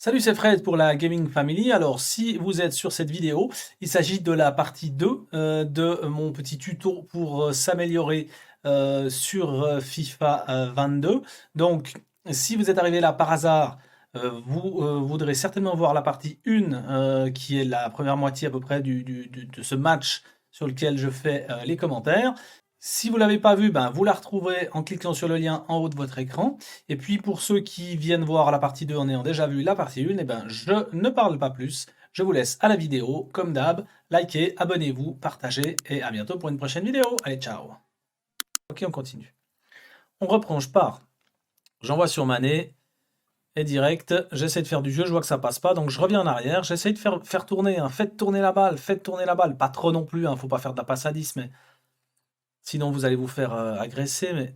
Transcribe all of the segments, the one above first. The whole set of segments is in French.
Salut, c'est Fred pour la Gaming Family. Alors, si vous êtes sur cette vidéo, il s'agit de la partie 2 de mon petit tuto pour s'améliorer sur FIFA 22. Donc, si vous êtes arrivé là par hasard, vous voudrez certainement voir la partie 1 qui est la première moitié à peu près de ce match sur lequel je fais les commentaires. Si vous ne l'avez pas vu, ben, vous la retrouverez en cliquant sur le lien en haut de votre écran. Et puis pour ceux qui viennent voir la partie 2 en ayant déjà vu la partie 1, eh ben, je ne parle pas plus. Je vous laisse à la vidéo, comme d'hab. Likez, abonnez-vous, partagez et à bientôt pour une prochaine vidéo. Allez, ciao. Ok, on continue. On reprend, je pars. J'envoie sur Mané et direct. J'essaie de faire du jeu, je vois que ça passe pas, donc je reviens en arrière. J'essaie de faire tourner. Hein. Faites tourner la balle, faites tourner la balle. Pas trop non plus, hein, faut pas faire de la passe à 10, mais sinon vous allez vous faire agresser. Mais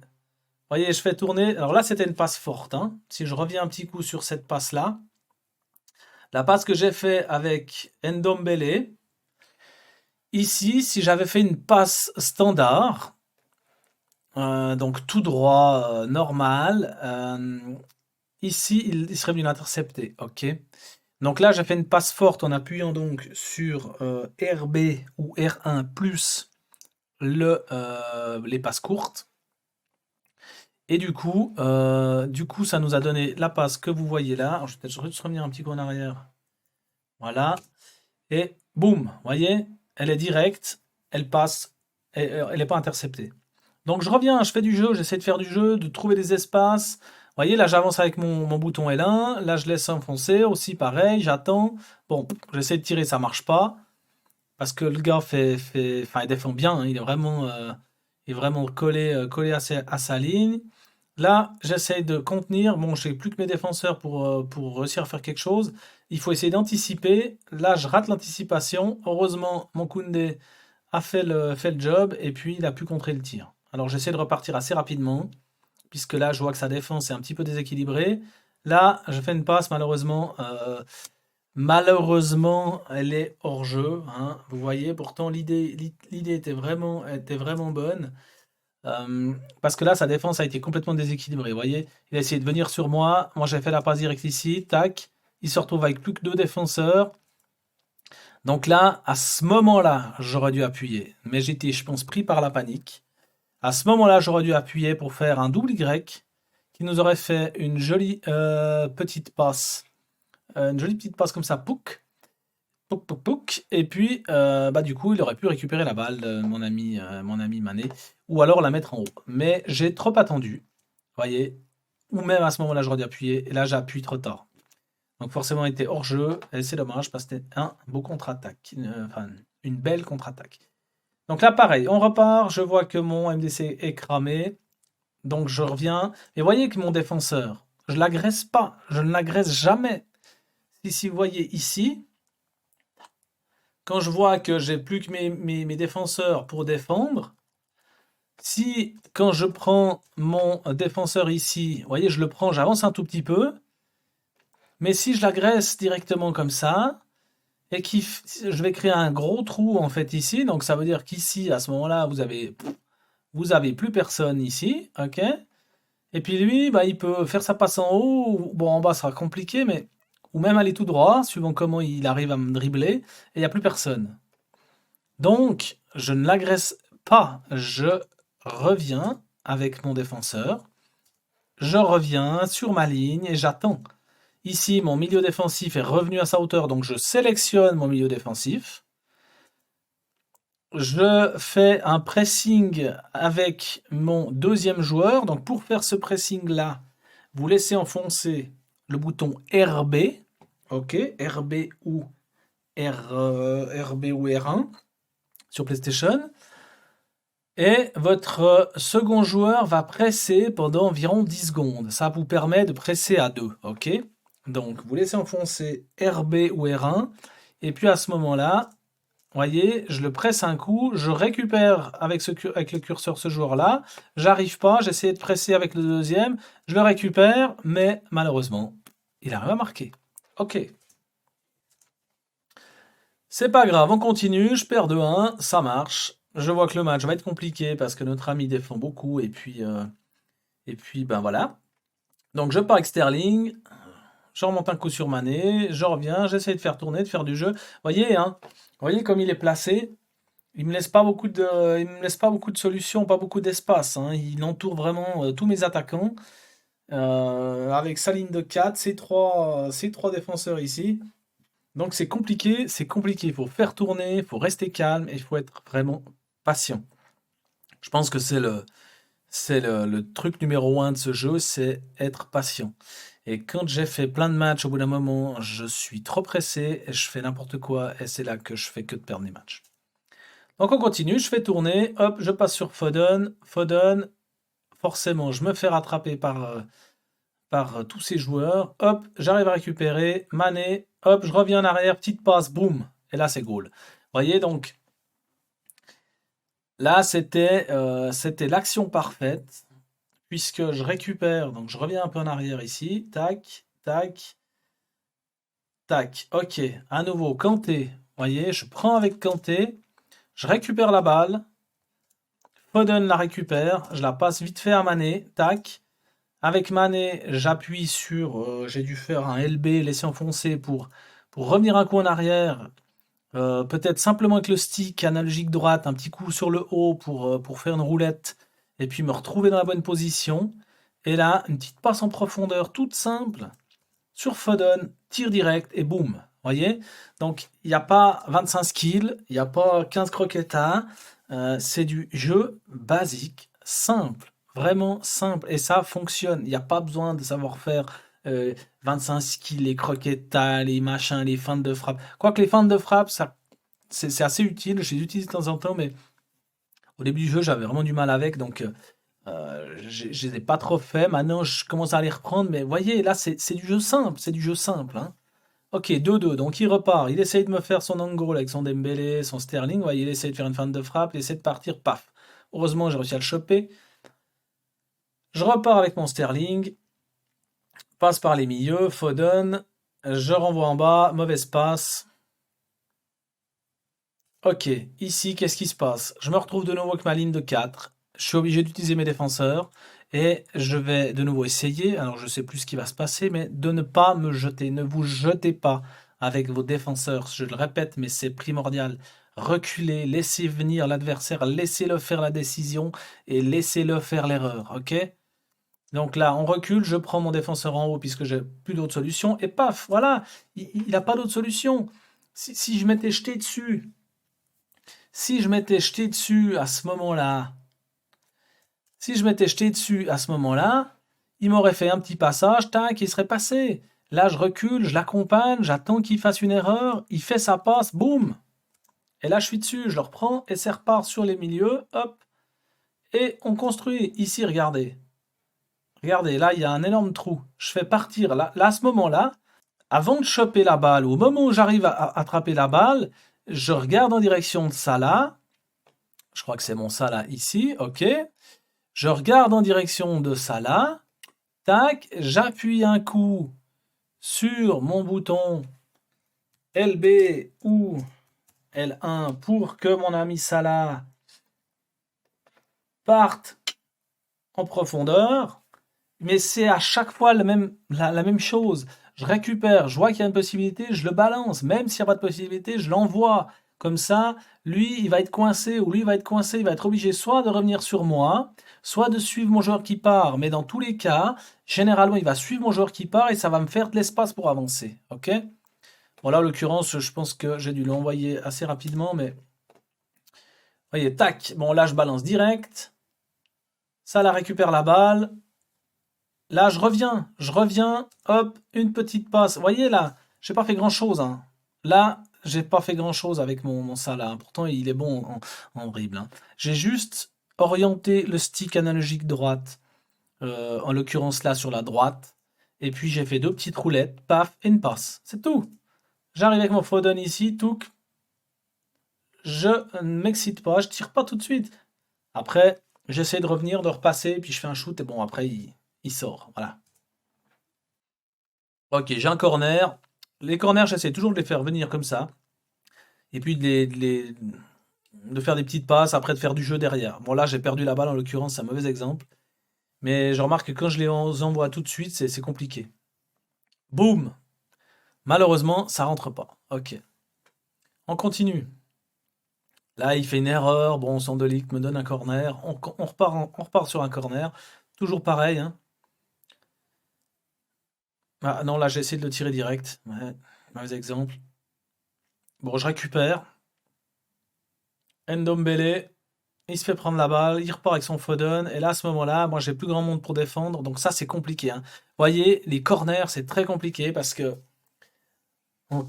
voyez, je fais tourner. Alors là, c'était une passe forte. Hein. Si je reviens un petit coup sur cette passe-là, la passe que j'ai fait avec Ndombele, ici, si j'avais fait une passe standard, donc tout droit, normal, ici, il serait venu l'intercepter. Ok. Donc là, j'ai fait une passe forte en appuyant donc sur RB ou R1 plus les passes courtes. Et du coup, ça nous a donné la passe que vous voyez là. Alors, je vais peut-être juste revenir un petit coup en arrière. Voilà. Et boum, voyez, elle est directe, elle passe, elle n'est pas interceptée. Donc je reviens, je fais du jeu, j'essaie de faire du jeu, de trouver des espaces. Vous voyez, là j'avance avec mon bouton L1, là je laisse enfoncer, aussi pareil, j'attends. Bon, j'essaie de tirer, ça marche pas. Parce que le gars enfin, il défend bien, hein, il est vraiment collé à sa ligne. Là, j'essaye de contenir. Bon, je n'ai plus que mes défenseurs pour réussir à faire quelque chose. Il faut essayer d'anticiper. Là, je rate l'anticipation. Heureusement, mon Koundé a fait le job et puis il a pu contrer le tir. Alors, j'essaie de repartir assez rapidement, puisque là, je vois que sa défense est un petit peu déséquilibrée. Là, je fais une passe, malheureusement, elle est hors jeu. Hein. Vous voyez, pourtant, l'idée était vraiment bonne. Parce que là, sa défense a été complètement déséquilibrée. Vous voyez, il a essayé de venir sur moi. Moi, j'ai fait la passe directe ici. Tac. Il se retrouve avec plus que 2 défenseurs. Donc là, à ce moment-là, j'aurais dû appuyer. Mais j'étais, je pense, pris par la panique. À ce moment-là, j'aurais dû appuyer pour faire un double Y qui nous aurait fait une jolie petite passe. Une jolie petite passe comme ça. Pouc. Pouc, pouc, pouc. Et puis, du coup, il aurait pu récupérer la balle, mon ami Mané, ou alors la mettre en haut. Mais j'ai trop attendu, voyez, ou même à ce moment-là, j'aurais dû appuyer, et là, j'appuie trop tard. Donc forcément, il était hors jeu, et c'est dommage, parce que c'était un beau contre-attaque, une belle contre-attaque. Donc là, pareil, on repart, je vois que mon MDC est cramé, donc je reviens, et voyez que mon défenseur, je l'agresse pas, je ne l'agresse jamais. Si vous voyez ici, quand je vois que j'ai plus que mes défenseurs pour défendre, si quand je prends mon défenseur ici, vous voyez, je le prends, j'avance un tout petit peu, mais si je l'agresse directement comme ça, et je vais créer un gros trou en fait ici, donc ça veut dire qu'ici, à ce moment-là, vous avez plus personne ici, ok? Et puis lui, il peut faire sa passe en haut, bon en bas ça sera compliqué, mais ou même aller tout droit, suivant comment il arrive à me dribbler, et il n'y a plus personne. Donc, je ne l'agresse pas, je reviens avec mon défenseur, je reviens sur ma ligne et j'attends. Ici, mon milieu défensif est revenu à sa hauteur, donc je sélectionne mon milieu défensif. Je fais un pressing avec mon deuxième joueur. Donc pour faire ce pressing-là, vous laissez enfoncer le bouton RB. Ok, RB ou R1 sur PlayStation. Et votre second joueur va presser pendant environ 10 secondes. Ça vous permet de presser à 2. Ok, donc vous laissez enfoncer RB ou R1. Et puis à ce moment-là, voyez, je le presse un coup, je récupère avec le curseur ce joueur-là, j'arrive pas, j'essaie de presser avec le deuxième, je le récupère, mais malheureusement, il arrive à marquer. Ok. C'est pas grave, on continue, je perds 2-1, ça marche. Je vois que le match va être compliqué parce que notre ami défend beaucoup et puis ben voilà. Donc je pars avec Sterling, je remonte un coup sur Mané, je reviens, j'essaie de faire tourner, de faire du jeu. Voyez, hein, voyez comme il est placé. Il me laisse pas beaucoup il me laisse pas beaucoup de solutions, pas beaucoup d'espace, hein. Il entoure vraiment tous mes attaquants avec sa ligne de 4, ces trois défenseurs ici. Donc c'est compliqué, c'est compliqué. Il faut faire tourner, il faut rester calme et il faut être vraiment patient. Je pense que le truc numéro un de ce jeu, c'est être patient. Et quand j'ai fait plein de matchs, au bout d'un moment, je suis trop pressé et je fais n'importe quoi et c'est là que je fais que de perdre des matchs. Donc on continue, je fais tourner, hop, je passe sur Foden. Foden, forcément, je me fais rattraper par tous ces joueurs. Hop, j'arrive à récupérer. Mané, hop, je reviens en arrière, petite passe, boum. Et là, c'est goal. Vous voyez, donc, là, c'était l'action parfaite, puisque je récupère, donc je reviens un peu en arrière ici. Tac, tac, tac. Ok, à nouveau, Kanté. Vous voyez, je prends avec Kanté, je récupère la balle. Foden la récupère, je la passe vite fait à Mané, tac. Avec Mané, j'appuie sur, j'ai dû faire un LB, laisser enfoncer pour revenir un coup en arrière. Peut-être simplement avec le stick analogique droite, un petit coup sur le haut pour faire une roulette et puis me retrouver dans la bonne position. Et là, une petite passe en profondeur toute simple sur Foden, tir direct et boum. Voyez? Donc, il n'y a pas 25 skills, il n'y a pas 15 croquettes à. C'est du jeu basique, simple, vraiment simple. Et ça fonctionne. Il n'y a pas besoin de savoir faire 25 skills, les croquettes, les machins, les feintes de frappe. Quoique les feintes de frappe, ça, c'est assez utile. Je les utilise de temps en temps, mais au début du jeu, j'avais vraiment du mal avec. Donc, je ne les ai pas trop fait. Maintenant, je commence à les reprendre. Mais voyez, là, c'est du jeu simple. C'est du jeu simple, hein. Ok, 2-2. Donc, il repart. Il essaye de me faire son angle avec son Dembélé, son Sterling. Voyez, il essaye de faire une feinte de frappe. Il essaie de partir. Paf. Heureusement, j'ai réussi à le choper. Je repars avec mon Sterling. Passe par les milieux. Foden. Je renvoie en bas. Mauvaise passe. Ok, ici, qu'est-ce qui se passe? Je me retrouve de nouveau avec ma ligne de 4. Je suis obligé d'utiliser mes défenseurs. Et je vais de nouveau essayer, alors je ne sais plus ce qui va se passer, mais de ne pas me jeter. Ne vous jetez pas avec vos défenseurs. Je le répète, mais c'est primordial. Reculez, laissez venir l'adversaire, laissez-le faire la décision et laissez-le faire l'erreur. Ok? Donc là, on recule, je prends mon défenseur en haut puisque j'ai plus d'autre solution. Et paf, voilà, il n'a pas d'autre solution. Si je m'étais jeté dessus, si je m'étais jeté dessus à ce moment-là, si je m'étais jeté dessus à ce moment-là, il m'aurait fait un petit passage, tac, il serait passé. Là, je recule, je l'accompagne, j'attends qu'il fasse une erreur, il fait sa passe, boum. Et là, je suis dessus, je le reprends et ça repart sur les milieux, hop. Et on construit. Ici, regardez. Regardez, là, il y a un énorme trou. Je fais partir, là à ce moment-là, avant de choper la balle, au moment où j'arrive à attraper la balle, je regarde en direction de Salah. Je crois que c'est mon Salah ici, ok. Je regarde en direction de Salah. Tac, j'appuie un coup sur mon bouton LB ou L1 pour que mon ami Salah parte en profondeur. Mais c'est à chaque fois la même chose. Je récupère, je vois qu'il y a une possibilité, je le balance. Même s'il n'y a pas de possibilité, je l'envoie. Comme ça, lui, il va être coincé ou lui, il va être coincé. Il va être obligé soit de revenir sur moi, soit de suivre mon joueur qui part. Mais dans tous les cas, généralement, il va suivre mon joueur qui part et ça va me faire de l'espace pour avancer. Ok? Bon, là, en l'occurrence, je pense que j'ai dû l'envoyer assez rapidement, mais. Voyez, tac. Bon, là, je balance direct. Ça, la récupère la balle. Là, je reviens, hop, une petite passe. Vous voyez là, j'ai pas fait grand-chose, hein. Là, j'ai pas fait grand-chose avec mon Salah, hein. Pourtant, il est bon en dribble, hein. J'ai juste orienté le stick analogique droite, en l'occurrence là sur la droite. Et puis j'ai fait deux petites roulettes, paf, et une passe. C'est tout. J'arrive avec mon Foden ici, touc. Je ne m'excite pas, je tire pas tout de suite. Après, j'essaie de revenir, de repasser, puis je fais un shoot, et bon, après, il sort. Voilà. Ok, j'ai un corner. Les corners, j'essaie toujours de les faire venir comme ça. Et puis de faire des petites passes, après de faire du jeu derrière. Bon, là, j'ai perdu la balle, en l'occurrence, c'est un mauvais exemple. Mais je remarque que quand je les envoie tout de suite, c'est compliqué. Boum. Malheureusement, ça rentre pas. Ok. On continue. Là, il fait une erreur. Bon, Sandelic me donne un corner. On repart sur un corner. Toujours pareil, hein. Ah non, là, j'ai essayé de le tirer direct. Ouais, mauvais exemple. Bon, je récupère. Ndombele, il se fait prendre la balle, il repart avec son Foden, et là, à ce moment-là, moi, j'ai plus grand monde pour défendre, donc ça, c'est compliqué, hein. Vous voyez, les corners, c'est très compliqué parce que en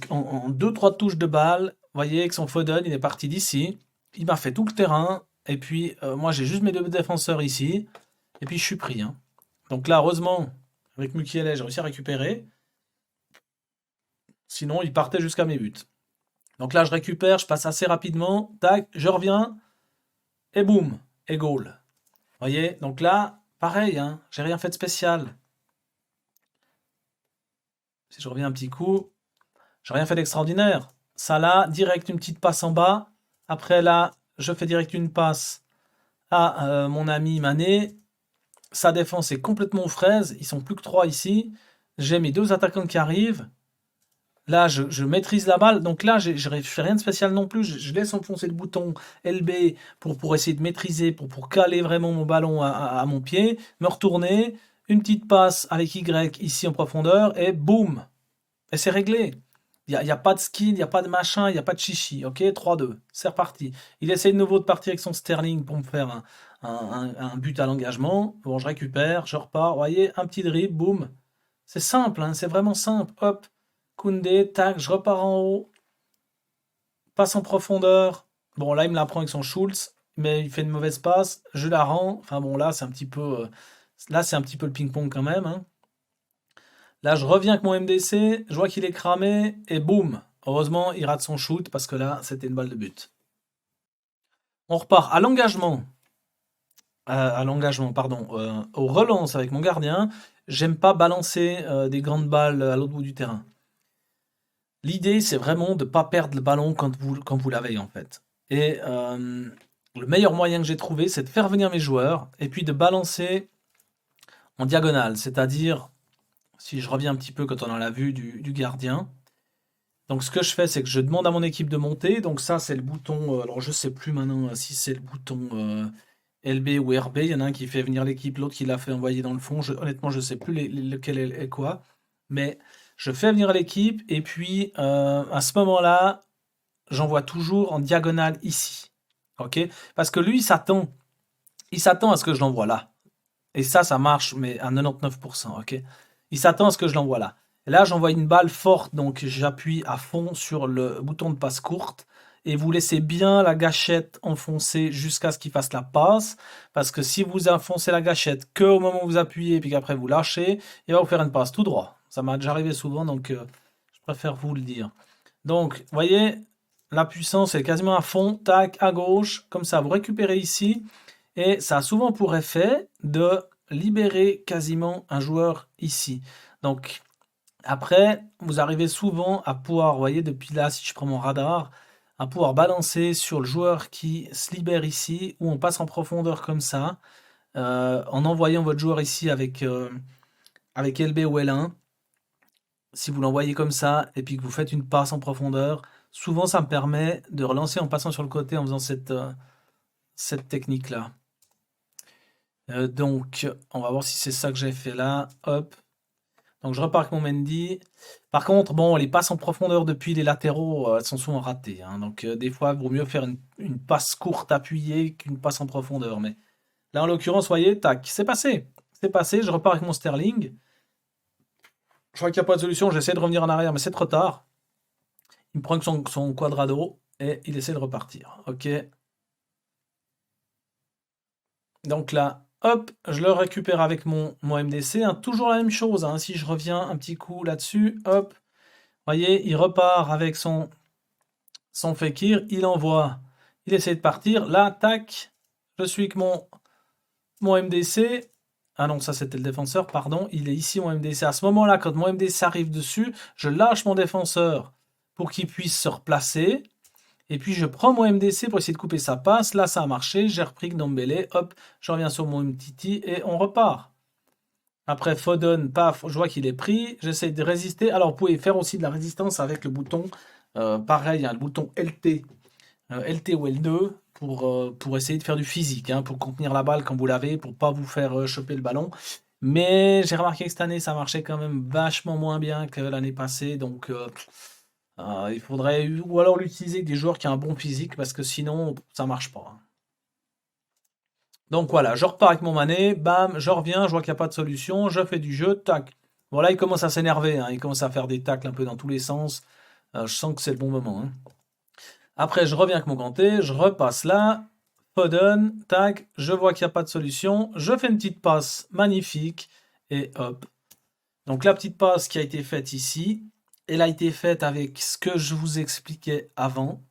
2-3 touches de balle, vous voyez que son Foden, il est parti d'ici, il m'a fait tout le terrain, et puis moi, j'ai juste mes deux défenseurs ici, et puis je suis pris, hein. Donc là, heureusement, avec Mukiele, j'ai réussi à récupérer, sinon, il partait jusqu'à mes buts. Donc là, je récupère, je passe assez rapidement, tac, je reviens, et boum, et goal. Vous voyez, donc là, pareil, hein, j'ai rien fait de spécial. Si je reviens un petit coup, j'ai rien fait d'extraordinaire. Ça là, direct une petite passe en bas. Après là, je fais direct une passe à mon ami Mané. Sa défense est complètement aux fraises. Ils sont plus que trois ici. J'ai mes deux attaquants qui arrivent. Là, je maîtrise la balle. Donc là, je fais rien de spécial non plus. Je laisse enfoncer le bouton LB pour essayer de maîtriser, pour caler vraiment mon ballon à mon pied, me retourner, une petite passe avec Y ici en profondeur, et boum! Et c'est réglé. Il y a pas de skill, il n'y a pas de machin, il n'y a pas de chichi. Ok, 3-2, c'est reparti. Il essaye de nouveau de partir avec son Sterling pour me faire un but à l'engagement. Bon, je récupère, je repars. Vous voyez, un petit dribble, boum. C'est simple, hein, c'est vraiment simple. Hop, Koundé, tac, je repars en haut. Passe en profondeur. Bon, là, il me la prend avec son Schulz, mais il fait une mauvaise passe. Je la rends. Enfin bon, là, c'est un petit peu, là, c'est un petit peu le ping-pong quand même, hein. Là, je reviens avec mon MDC, je vois qu'il est cramé, et boum! Heureusement, il rate son shoot, parce que là, c'était une balle de but. On repart à l'engagement, pardon, aux relances avec mon gardien. J'aime pas balancer des grandes balles à l'autre bout du terrain. L'idée, c'est vraiment de ne pas perdre le ballon quand vous l'avez, en fait. Et le meilleur moyen que j'ai trouvé, c'est de faire venir mes joueurs, et puis de balancer en diagonale, c'est-à-dire, si je reviens un petit peu quand on a la vue du gardien. Donc ce que je fais, c'est que je demande à mon équipe de monter. Donc ça, c'est le bouton. Alors je sais plus maintenant si c'est le bouton LB ou RB. Il y en a un qui fait venir l'équipe, l'autre qui l'a fait envoyer dans le fond. Honnêtement, je sais plus lequel est quoi. Mais je fais venir l'équipe et puis à ce moment-là, j'envoie toujours en diagonale ici. Ok? Parce que lui, il s'attend à ce que je l'envoie là. Et ça marche, mais à 99%. Ok? Il s'attend à ce que je l'envoie là. Et là, j'envoie une balle forte, donc j'appuie à fond sur le bouton de passe courte. Et vous laissez bien la gâchette enfoncer jusqu'à ce qu'il fasse la passe. Parce que si vous enfoncez la gâchette que au moment où vous appuyez, puis qu'après vous lâchez, il va vous faire une passe tout droit. Ça m'a déjà arrivé souvent, donc je préfère vous le dire. Donc, vous voyez, la puissance est quasiment à fond. Tac, à gauche. Comme ça, vous récupérez ici. Et ça a souvent pour effet de libérer quasiment un joueur ici. Donc, après, vous arrivez souvent à pouvoir, vous voyez, depuis là, si je prends mon radar, à pouvoir balancer sur le joueur qui se libère ici, ou on passe en profondeur comme ça, en envoyant votre joueur ici avec LB ou L1. Si vous l'envoyez comme ça, et puis que vous faites une passe en profondeur, souvent ça me permet de relancer en passant sur le côté en faisant cette technique-là. Donc, on va voir si c'est ça que j'ai fait là. Hop. Donc, je repars avec mon Mendy. Par contre, bon, les passes en profondeur depuis les latéraux, elles sont souvent ratées, hein. Donc, des fois, il vaut mieux faire une passe courte appuyée qu'une passe en profondeur. Mais là, en l'occurrence, voyez, tac, c'est passé. C'est passé. Je repars avec mon Sterling. Je vois qu'il n'y a pas de solution. J'essaie de revenir en arrière, mais c'est trop tard. Il me prend que son quadrado et il essaie de repartir. Ok. Donc là, hop, je le récupère avec mon MDC, hein. Toujours la même chose, hein. Si je reviens un petit coup là-dessus, hop, voyez, il repart avec son Fekir, il envoie, il essaie de partir. Là, tac, je suis avec mon MDC. Ah non, ça c'était le défenseur, pardon. Il est ici mon MDC. À ce moment-là, quand mon MDC arrive dessus, je lâche mon défenseur pour qu'il puisse se replacer. Et puis je prends mon MDC pour essayer de couper sa passe. Là, ça a marché. J'ai repris Ndombele. Hop, je reviens sur mon MTT et on repart. Après Foden, paf, je vois qu'il est pris. J'essaie de résister. Alors, vous pouvez faire aussi de la résistance avec le bouton. Pareil, il y a le bouton LT, LT ou L2 pour essayer de faire du physique, hein, pour contenir la balle quand vous l'avez, pour pas vous faire choper le ballon. Mais j'ai remarqué que cette année, ça marchait quand même vachement moins bien que l'année passée. Donc, il faudrait ou alors l'utiliser avec des joueurs qui ont un bon physique parce que sinon, ça marche pas, hein. Donc voilà, je repars avec mon Mané, bam, je reviens, je vois qu'il n'y a pas de solution, je fais du jeu, tac. Voilà, il commence à s'énerver, hein, il commence à faire des tacles un peu dans tous les sens. Je sens que c'est le bon moment, hein. Après, je reviens avec mon Kanté, je repasse là, Foden, tac, je vois qu'il n'y a pas de solution, je fais une petite passe magnifique, et hop. Donc la petite passe qui a été faite ici, elle a été faite avec ce que je vous expliquais avant.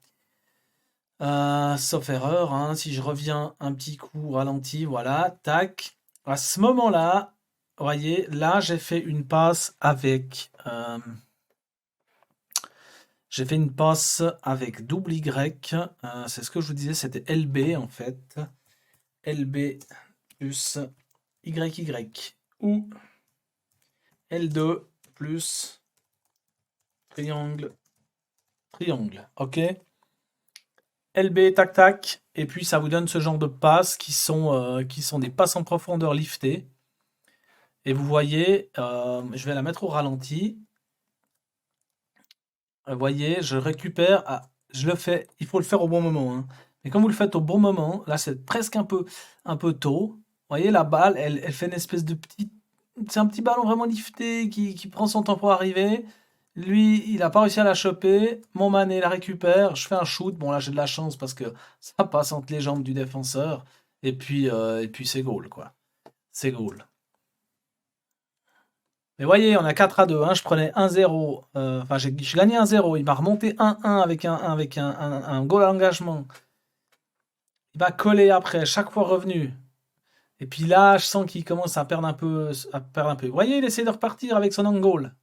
Sauf erreur, hein, si je reviens un petit coup ralenti, voilà, tac. À ce moment-là, voyez, là j'ai fait une passe avec double Y. C'est ce que je vous disais, c'était LB en fait. LB plus YY ou L2 plus triangle, triangle. Ok? LB, tac tac, et puis ça vous donne ce genre de passes qui sont des passes en profondeur liftées. Et vous voyez, je vais la mettre au ralenti. Vous voyez, je récupère. Ah, je le fais, il faut le faire au bon moment, hein. Mais quand vous le faites au bon moment, là c'est presque un peu tôt. Vous voyez, la balle, elle fait une espèce de petit. C'est un petit ballon vraiment lifté qui prend son temps pour arriver. Lui, il n'a pas réussi à la choper. Mon Mané la récupère. Je fais un shoot. Bon, là, j'ai de la chance parce que ça passe entre les jambes du défenseur. Et puis c'est goal, quoi. C'est goal. Mais voyez, on a 4-2, hein. Je prenais 1-0. Enfin, j'ai gagné 1-0. Il m'a remonté 1-1 avec un goal à engagement. Il m'a collé après, chaque fois revenu. Et puis là, je sens qu'il commence à perdre un peu. Vous voyez, il essaie de repartir avec son goal.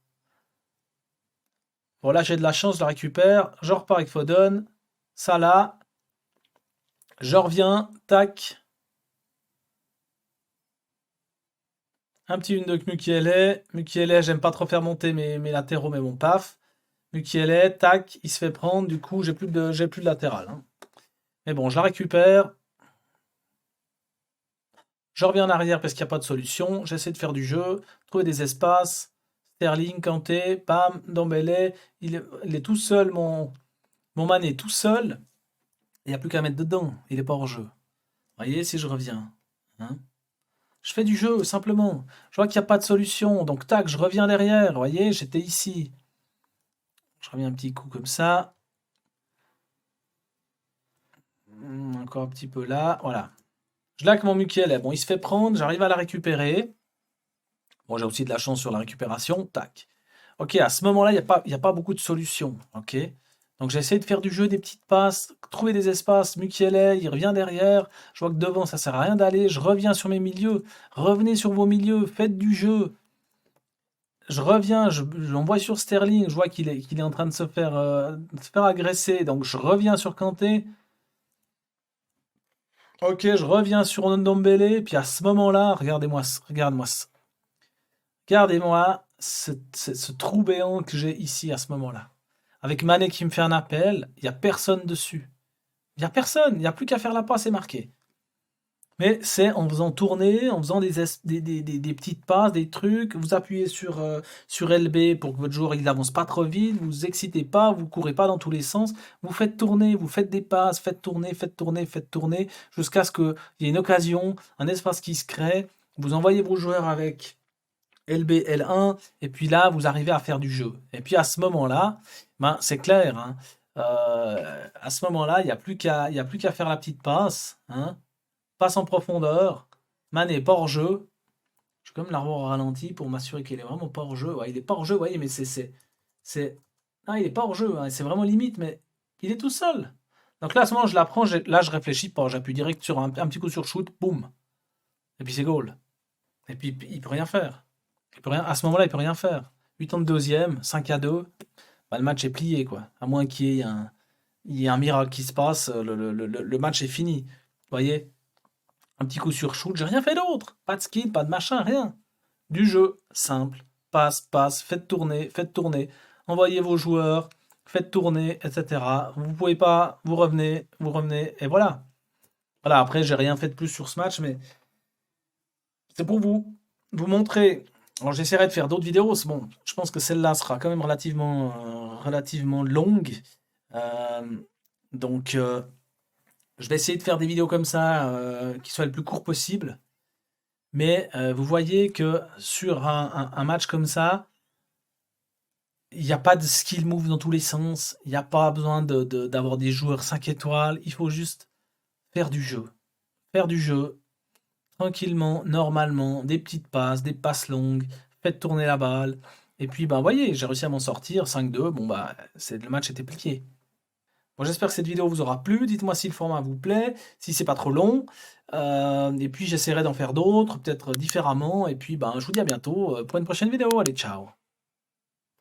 Bon, là, j'ai de la chance, je la récupère. Je repars avec Foden. Ça là. Je reviens. Tac. Un petit une de Mukiele. Mukiele, j'aime pas trop faire monter mes latéraux, mais bon, paf. Mukiele, tac. Il se fait prendre. Du coup, j'ai plus de latéral, hein. Mais bon, je la récupère. Je reviens en arrière parce qu'il n'y a pas de solution. J'essaie de faire du jeu. Trouver des espaces. Sterling, Kanté, Pam, Dembélé. Il est tout seul, mon man est tout seul. Il n'y a plus qu'à mettre dedans. Il n'est pas hors jeu. Vous voyez, si je reviens, hein. Je fais du jeu, simplement. Je vois qu'il n'y a pas de solution. Donc, tac, je reviens derrière. Vous voyez, j'étais ici. Je reviens un petit coup comme ça. Encore un petit peu là. Voilà. Je laque mon Mukiele. Bon, il se fait prendre. J'arrive à la récupérer. Bon, j'ai aussi de la chance sur la récupération. Tac. Ok, à ce moment-là, il y a pas beaucoup de solutions. Ok. Donc j'essaie de faire du jeu, des petites passes, trouver des espaces. Mukiele, il revient derrière. Je vois que devant, ça sert à rien d'aller. Je reviens sur mes milieux. Revenez sur vos milieux. Faites du jeu. Je reviens, j'envoie sur Sterling. Je vois qu'il est en train de se faire agresser. Donc je reviens sur Kanté. Ok, je reviens sur Ndombele. Puis à ce moment-là, regardez-moi ce trou béant que j'ai ici à ce moment-là. Avec Mané qui me fait un appel, il n'y a personne dessus. Il n'y a personne, il n'y a plus qu'à faire la passe et marquer. Mais c'est en faisant tourner, en faisant des petites passes, des trucs. Vous appuyez sur LB pour que votre joueur il n'avance pas trop vite. Vous vous excitez pas, vous courez pas dans tous les sens. Vous faites tourner, vous faites des passes, faites tourner, jusqu'à ce qu'il y ait une occasion, un espace qui se crée. Vous envoyez vos joueurs avec LB, L1, et puis là, vous arrivez à faire du jeu. Et puis à ce moment-là, ben, c'est clair, hein. À ce moment-là, il y a plus qu'à faire la petite passe, hein. Passe en profondeur. Mané pas hors jeu. Je vais quand même la revoir au ralenti pour m'assurer qu'il est vraiment pas hors jeu. Ouais, il est pas hors jeu, vous voyez, mais c'est. Ah, il est pas hors jeu, hein, c'est vraiment limite, mais il est tout seul. Donc là, à ce moment, je la prends, là, je réfléchis pas. J'appuie direct sur un petit coup sur shoot, boum. Et puis c'est goal. Et puis il peut rien faire. Il peut rien, à ce moment-là, il peut rien faire. 82e, 5-2, bah, le match est plié, quoi. À moins il y ait un miracle qui se passe, le match est fini. Vous voyez? Un petit coup sur shoot, j'ai rien fait d'autre. Pas de skill, pas de machin, rien. Du jeu simple, passe, passe, faites tourner, envoyez vos joueurs, faites tourner, etc. Vous pouvez pas, vous revenez, et voilà. Voilà, après, j'ai rien fait de plus sur ce match, mais c'est pour vous montrer. Alors, j'essaierai de faire d'autres vidéos. Bon, je pense que celle-là sera quand même relativement longue. Euh, donc, je vais essayer de faire des vidéos comme ça, qui soient le plus court possible. Mais vous voyez que sur un match comme ça, il n'y a pas de skill move dans tous les sens. Il n'y a pas besoin d'avoir des joueurs 5 étoiles. Il faut juste faire du jeu. Faire du jeu, tranquillement, normalement, des petites passes, des passes longues, faites tourner la balle. Et puis, bah, vous voyez, j'ai réussi à m'en sortir, 5-2. Bon, bah, le match était plié. Bon, j'espère que cette vidéo vous aura plu. Dites-moi si le format vous plaît, si c'est pas trop long. Et puis, j'essaierai d'en faire d'autres, peut-être différemment. Et puis, ben, je vous dis à bientôt pour une prochaine vidéo. Allez, ciao!